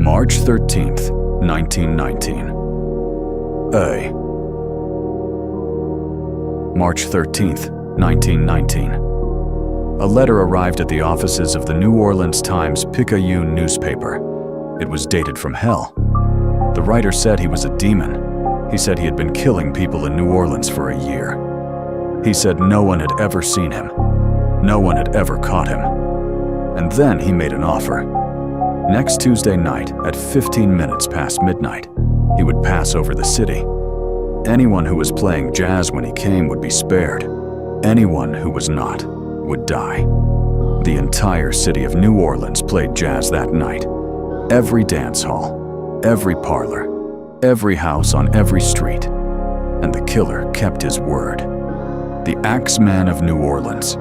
March 13th, 1919. A. March 13th, 1919. A letter arrived at the offices of the New Orleans Times-Picayune newspaper. It was dated from hell. The writer said he was a demon. He said he had been killing people in New Orleans for a year. He said no one had ever seen him. No one had ever caught him. And then he made an offer. Next Tuesday night, at 15 minutes past midnight, he would pass over the city. Anyone who was playing jazz when he came would be spared. Anyone who was not would die. The entire city of New Orleans played jazz that night. Every dance hall, every parlor, every house on every street. And the killer kept his word. The Axeman of New Orleans.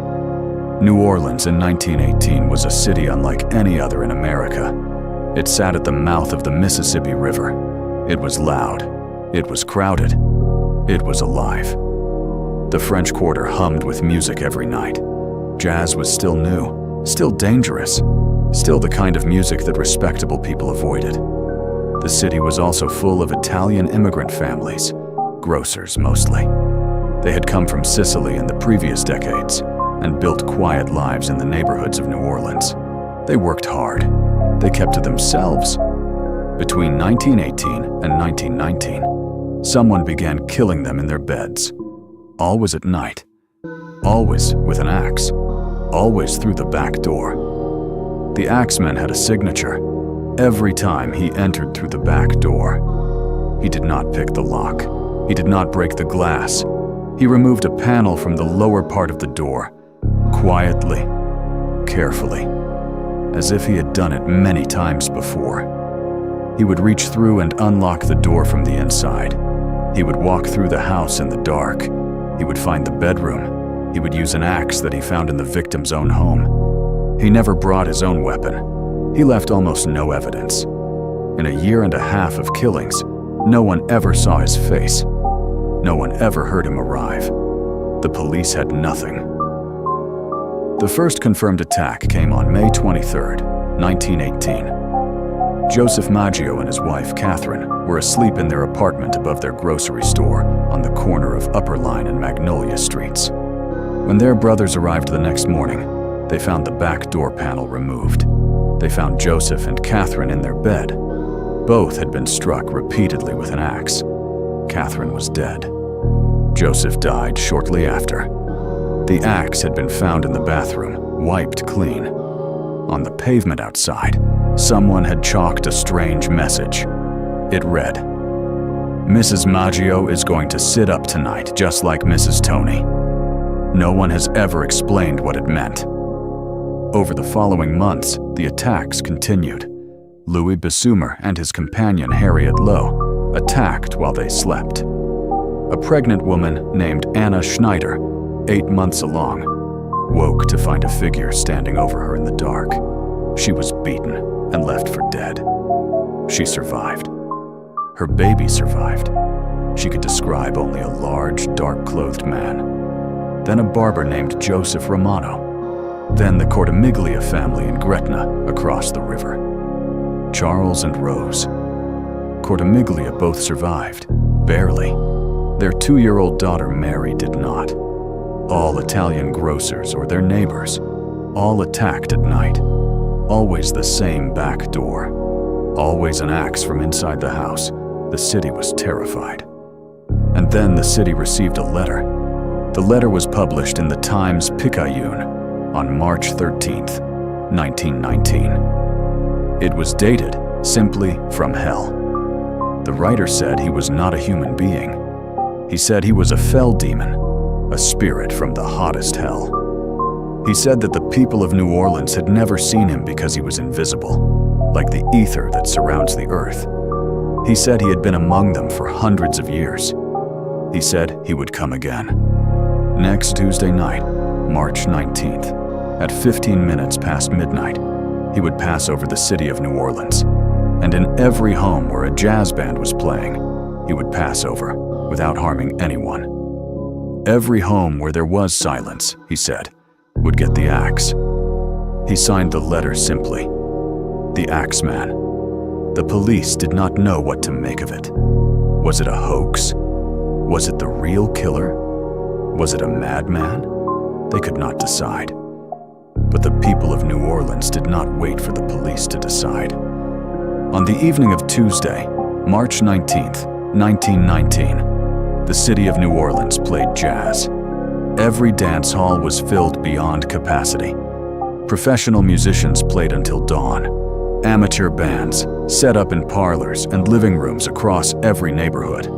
New Orleans in 1918 was a city unlike any other in America. It sat at the mouth of the Mississippi River. It was loud. It was crowded. It was alive. The French Quarter hummed with music every night. Jazz was still new, still dangerous, still the kind of music that respectable people avoided. The city was also full of Italian immigrant families, grocers mostly. They had come from Sicily in the previous decades and built quiet lives in the neighborhoods of New Orleans. They worked hard. They kept to themselves. Between 1918 and 1919, someone began killing them in their beds. Always at night. Always with an axe. Always through the back door. The Axeman had a signature. Every time he entered through the back door. He did not pick the lock. He did not break the glass. He removed a panel from the lower part of the door. Quietly, carefully, as if he had done it many times before. He would reach through and unlock the door from the inside. He would walk through the house in the dark. He would find the bedroom. He would use an axe that he found in the victim's own home. He never brought his own weapon. He left almost no evidence. In a year and a half of killings, no one ever saw his face. No one ever heard him arrive. The police had nothing. The first confirmed attack came on May 23, 1918. Joseph Maggio and his wife, Catherine, were asleep in their apartment above their grocery store on the corner of Upper Line and Magnolia Streets. When their brothers arrived the next morning, they found the back door panel removed. They found Joseph and Catherine in their bed. Both had been struck repeatedly with an axe. Catherine was dead. Joseph died shortly after. The axe had been found in the bathroom, wiped clean. On the pavement outside, someone had chalked a strange message. It read, "Mrs. Maggio is going to sit up tonight, just like Mrs. Tony." No one has ever explained what it meant. Over the following months, the attacks continued. Louis Bessumer and his companion Harriet Lowe attacked while they slept. A pregnant woman named Anna Schneider, 8 months along, woke to find a figure standing over her in the dark. She was beaten and left for dead. She survived. Her baby survived. She could describe only a large, dark-clothed man. Then a barber named Joseph Romano. Then the Cortimiglia family in Gretna across the river. Charles and Rose. Cortimiglia both survived, barely. Their 2-year-old daughter Mary did not. All Italian grocers or their neighbors, all attacked at night. Always the same back door. Always an axe from inside the house. The city was terrified. And then the city received a letter. The letter was published in the Times-Picayune on March 13th, 1919. It was dated simply from hell. The writer said he was not a human being. He said he was a fell demon, a spirit from the hottest hell. He said that the people of New Orleans had never seen him because he was invisible, like the ether that surrounds the earth. He said he had been among them for hundreds of years. He said he would come again. Next Tuesday night, March 19th, at 15 minutes past midnight, he would pass over the city of New Orleans. And in every home where a jazz band was playing, he would pass over without harming anyone. Every home where there was silence, he said, would get the axe. He signed the letter simply, the Axeman. The police did not know what to make of it. Was it a hoax? Was it the real killer? Was it a madman? They could not decide. But the people of New Orleans did not wait for the police to decide. On the evening of Tuesday, March 19th, 1919, the city of New Orleans played jazz. Every dance hall was filled beyond capacity. Professional musicians played until dawn. Amateur bands set up in parlors and living rooms across every neighborhood.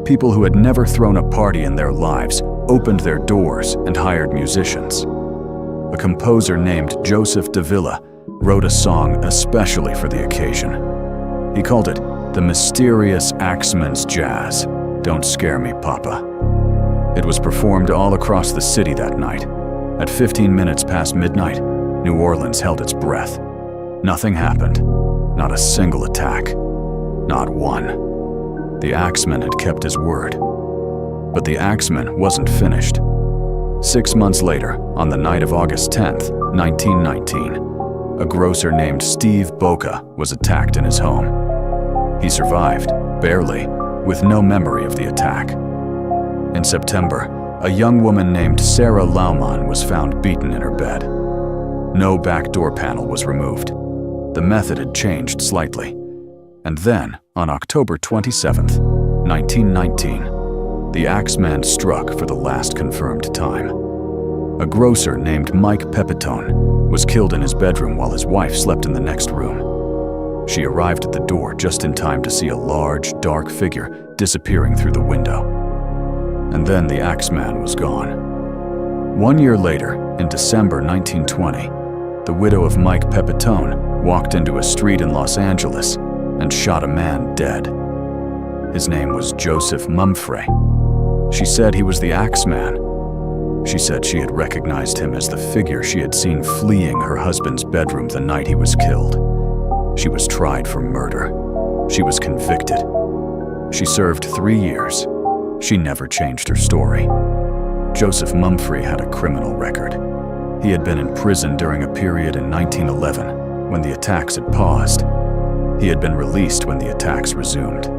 People who had never thrown a party in their lives opened their doors and hired musicians. A composer named Joseph de Villa wrote a song especially for the occasion. He called it The Mysterious Axeman's Jazz. Don't Scare Me, Papa. It was performed all across the city that night. At 15 minutes past midnight, New Orleans held its breath. Nothing happened. Not a single attack. Not one. The Axeman had kept his word. But the Axeman wasn't finished. 6 months later, on the night of August 10th, 1919, a grocer named Steve Boca was attacked in his home. He survived, barely, with no memory of the attack. In September, a young woman named Sarah Laumann was found beaten in her bed. No back door panel was removed. The method had changed slightly. And then, on October 27th, 1919, the Axeman struck for the last confirmed time. A grocer named Mike Pepitone was killed in his bedroom while his wife slept in the next room. She arrived at the door just in time to see a large, dark figure disappearing through the window. And then the Axeman was gone. 1 year later, in December 1920, the widow of Mike Pepitone walked into a street in Los Angeles and shot a man dead. His name was Joseph Mumfre. She said he was the Axeman. She said she had recognized him as the figure she had seen fleeing her husband's bedroom the night he was killed. She was tried for murder. She was convicted. She served 3 years. She never changed her story. Joseph Mumfre had a criminal record. He had been in prison during a period in 1911 when the attacks had paused. He had been released when the attacks resumed.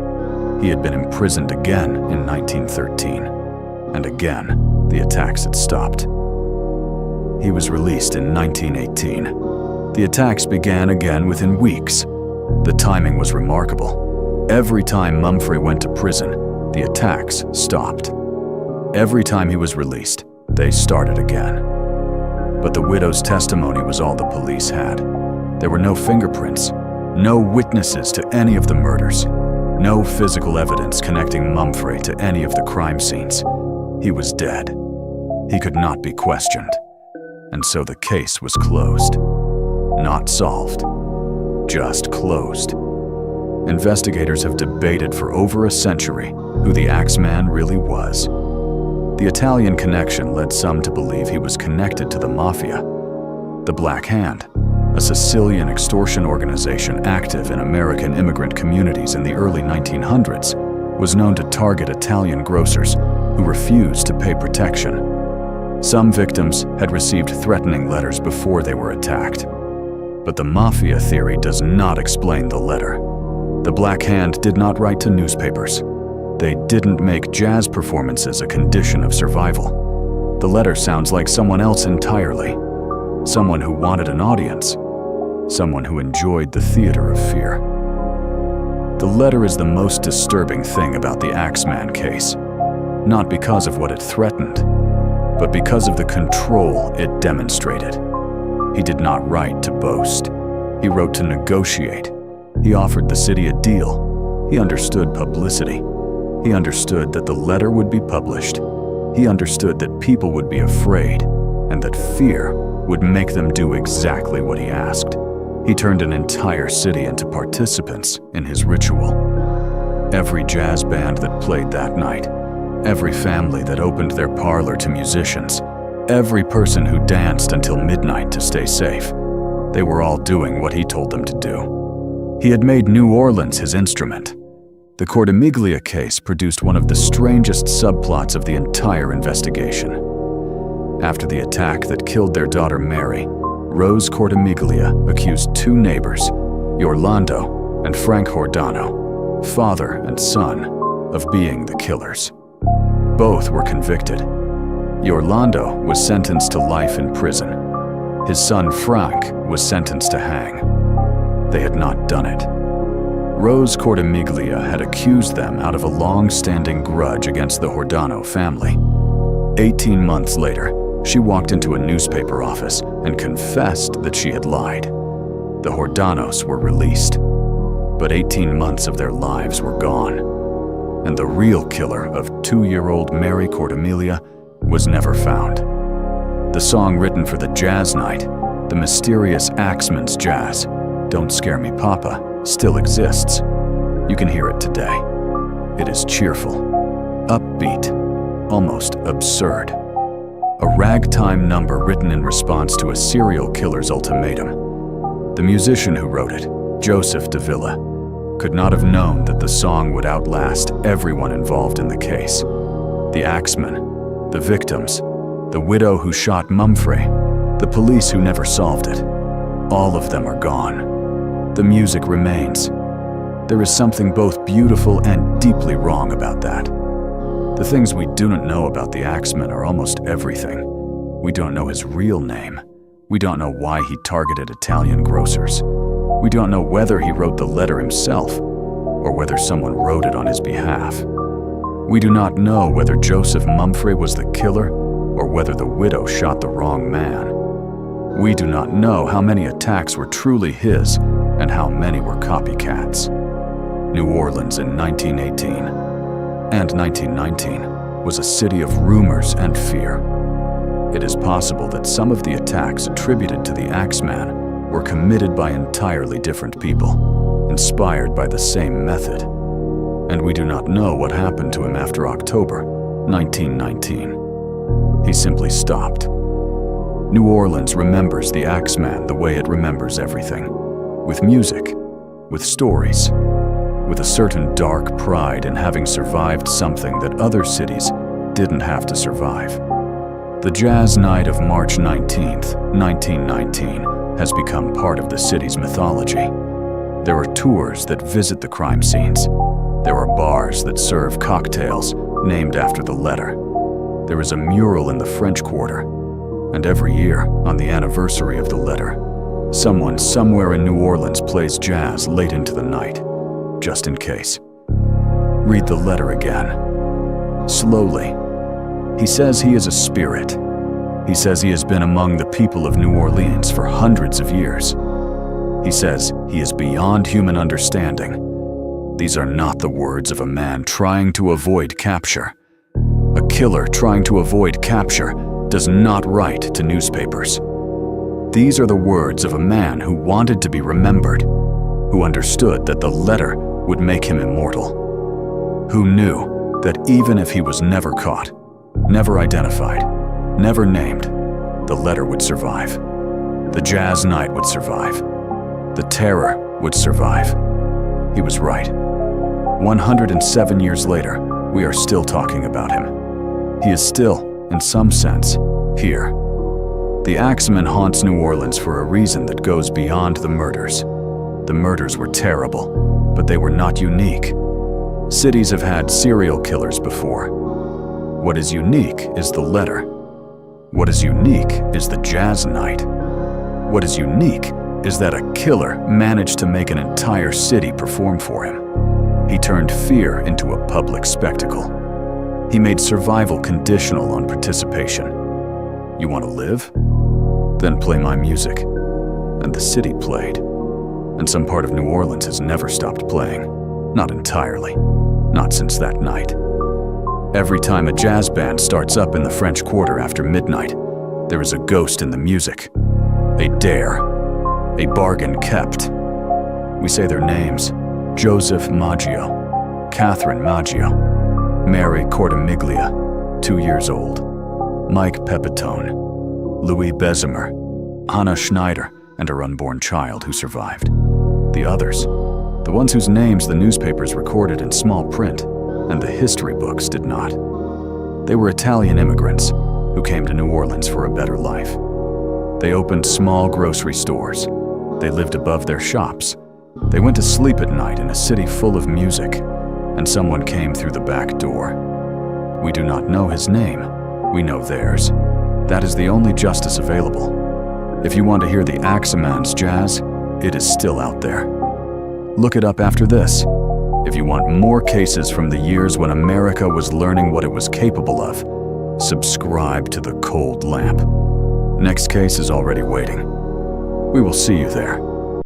He had been imprisoned again in 1913, and again, the attacks had stopped. He was released in 1918. The attacks began again within weeks. The timing was remarkable. Every time Mumfre went to prison, the attacks stopped. Every time he was released, they started again. But the widow's testimony was all the police had. There were no fingerprints, no witnesses to any of the murders, no physical evidence connecting Mumfre to any of the crime scenes. He was dead. He could not be questioned. And so the case was closed. Not solved. Just closed. Investigators have debated for over a century who the Axeman really was. The Italian connection led some to believe he was connected to the Mafia. The Black Hand, a Sicilian extortion organization active in American immigrant communities in the early 1900s, was known to target Italian grocers who refused to pay protection. Some victims had received threatening letters before they were attacked. But the Mafia theory does not explain the letter. The Black Hand did not write to newspapers. They didn't make jazz performances a condition of survival. The letter sounds like someone else entirely. Someone who wanted an audience. Someone who enjoyed the theater of fear. The letter is the most disturbing thing about the Axeman case. Not because of what it threatened, but because of the control it demonstrated. He did not write to boast. He wrote to negotiate. He offered the city a deal. He understood publicity. He understood that the letter would be published. He understood that people would be afraid, and that fear would make them do exactly what he asked. He turned an entire city into participants in his ritual. Every jazz band that played that night, every family that opened their parlor to musicians, every person who danced until midnight to stay safe, they were all doing what he told them to do. He had made New Orleans his instrument. The Cortimiglia case produced one of the strangest subplots of the entire investigation. After the attack that killed their daughter Mary, Rose Cortimiglia accused two neighbors, Orlando and Frank Giordano, father and son, of being the killers. Both were convicted. Orlando was sentenced to life in prison. His son Frank was sentenced to hang. They had not done it. Rose Cortimiglia had accused them out of a long-standing grudge against the Giordano family. 18 months later, she walked into a newspaper office and confessed that she had lied. The Giordanos were released, but 18 months of their lives were gone, and the real killer of 2-year-old Mary Cortimiglia was never found. The song written for the jazz night, the mysterious Axeman's Jazz, Don't Scare Me Papa, still exists. You can hear it today. It is cheerful, upbeat, almost absurd. A ragtime number written in response to a serial killer's ultimatum. The musician who wrote it, Joseph Davila, could not have known that the song would outlast everyone involved in the case. The Axeman, the victims, the widow who shot Mumfrey, the police who never solved it. All of them are gone. The music remains. There is something both beautiful and deeply wrong about that. The things we do not know about the Axeman are almost everything. We don't know his real name. We don't know why he targeted Italian grocers. We don't know whether he wrote the letter himself or whether someone wrote it on his behalf. We do not know whether Joseph Mumfrey was the killer or whether the widow shot the wrong man. We do not know how many attacks were truly his and how many were copycats. New Orleans in 1918 and 1919 was a city of rumors and fear. It is possible that some of the attacks attributed to the Axeman were committed by entirely different people, inspired by the same method. And we do not know what happened to him after October 1919. He simply stopped. New Orleans remembers the Axeman the way it remembers everything. With music, with stories, with a certain dark pride in having survived something that other cities didn't have to survive. The jazz night of March 19th, 1919 has become part of the city's mythology. There are tours that visit the crime scenes. There are bars that serve cocktails named after the letter. There is a mural in the French Quarter, and every year, on the anniversary of the letter, someone somewhere in New Orleans plays jazz late into the night, just in case. Read the letter again. Slowly. He says he is a spirit. He says he has been among the people of New Orleans for hundreds of years. He says he is beyond human understanding. These are not the words of a man trying to avoid capture. A killer trying to avoid capture does not write to newspapers. These are the words of a man who wanted to be remembered, who understood that the letter would make him immortal, who knew that even if he was never caught, never identified, never named, the letter would survive. The jazz night would survive. The terror would survive. He was right. 107 years later, we are still talking about him. He is still, in some sense, here. The Axeman haunts New Orleans for a reason that goes beyond the murders. The murders were terrible, but they were not unique. Cities have had serial killers before. What is unique is the letter. What is unique is the jazz night. What is unique is that a killer managed to make an entire city perform for him. He turned fear into a public spectacle. He made survival conditional on participation. You want to live? Then play my music. And the city played. And some part of New Orleans has never stopped playing. Not entirely. Not since that night. Every time a jazz band starts up in the French Quarter after midnight, there is a ghost in the music. A dare. A bargain kept. We say their names. Joseph Maggio, Catherine Maggio, Mary Cortimiglia, 2 years old, Mike Pepitone, Louis Bessemer, Anna Schneider, and her unborn child who survived. The others, the ones whose names the newspapers recorded in small print and the history books did not. They were Italian immigrants who came to New Orleans for a better life. They opened small grocery stores. They lived above their shops. They went to sleep at night in a city full of music, and someone came through the back door. We do not know his name. We know theirs. That is the only justice available. If you want to hear the Axeman's jazz, it is still out there. Look it up after this. If you want more cases from the years when America was learning what it was capable of, subscribe to the Cold Lamp. Next case is already waiting. We will see you there.